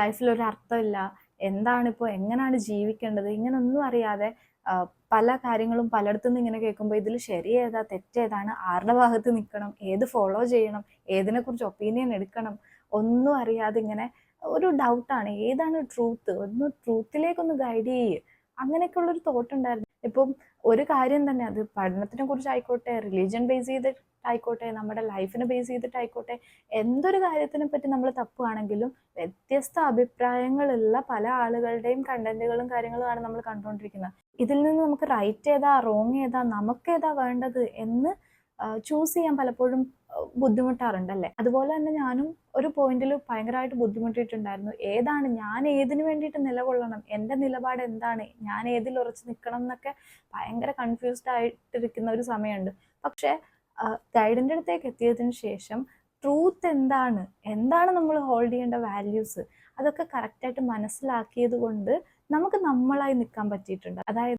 ലൈഫിൽ ഒരു അർത്ഥമില്ല, എന്താണിപ്പോൾ, എങ്ങനെയാണ് ജീവിക്കേണ്ടത്, ഇങ്ങനൊന്നും അറിയാതെ പല കാര്യങ്ങളും പലയിടത്തു നിന്ന് ഇങ്ങനെ കേൾക്കുമ്പോൾ ഇതിൽ ശരിയേതാ തെറ്റേതാണ്, ആരുടെ ഭാഗത്ത് നിൽക്കണം, ഏത് ഫോളോ ചെയ്യണം, ഏതിനെക്കുറിച്ച് ഒപ്പീനിയൻ എടുക്കണം, ഒന്നും അറിയാതെ ഇങ്ങനെ ഒരു ഡൗട്ടാണ് ഏതാണ് ട്രൂത്ത്, ഒന്ന് ട്രൂത്തിലേക്കൊന്ന് ഗൈഡ് ചെയ്യ്, അങ്ങനെയൊക്കെയുള്ളൊരു തോട്ട് ഉണ്ടായിരുന്നു. ഇപ്പം ഒരു കാര്യം തന്നെ, അത് പഠനത്തിനെ കുറിച്ചായിക്കോട്ടെ, റിലീജിയൻ ബേസ് ചെയ്തിട്ടായിക്കോട്ടെ, നമ്മുടെ ലൈഫിനെ ബേസ് ചെയ്തിട്ടായിക്കോട്ടെ, എന്തൊരു കാര്യത്തിനെ പറ്റി നമ്മൾ തപ്പുകയാണെങ്കിലും വ്യത്യസ്ത അഭിപ്രായങ്ങളുള്ള പല ആളുകളുടെയും കണ്ടന്റുകളും കാര്യങ്ങളുമാണ് നമ്മൾ കണ്ടുകൊണ്ടിരിക്കുന്നത്. ഇതിൽ നിന്ന് നമുക്ക് റൈറ്റ് ഏതാ റോങ് ഏതാ നമുക്കേതാ വേണ്ടത് എന്ന് ചൂസ് ചെയ്യാൻ പലപ്പോഴും ബുദ്ധിമുട്ടാറുണ്ടല്ലേ. അതുപോലെ തന്നെ ഞാനും ഒരു പോയിന്റിൽ ഭയങ്കരമായിട്ട് ബുദ്ധിമുട്ടിയിട്ടുണ്ടായിരുന്നു. ഏതാണ് ഞാൻ, ഏതിനു വേണ്ടിയിട്ട് നിലകൊള്ളണം, എൻ്റെ നിലപാട് എന്താണ്, ഞാൻ ഏതിൽ ഉറച്ചു നിൽക്കണം എന്നൊക്കെ ഭയങ്കര കൺഫ്യൂസ്ഡ് ആയിട്ടിരിക്കുന്ന ഒരു സമയമുണ്ട്. പക്ഷേ ഗൈഡിൻ്റെ അടുത്തേക്ക് എത്തിയതിന് ശേഷം ട്രൂത്ത് എന്താണ്, എന്താണ് നമ്മൾ ഹോൾഡ് ചെയ്യേണ്ട വാല്യൂസ്, അതൊക്കെ കറക്റ്റായിട്ട് മനസ്സിലാക്കിയത് കൊണ്ട് നമുക്ക് നമ്മളായി നിൽക്കാൻ പറ്റിയിട്ടുണ്ട്. അതായത്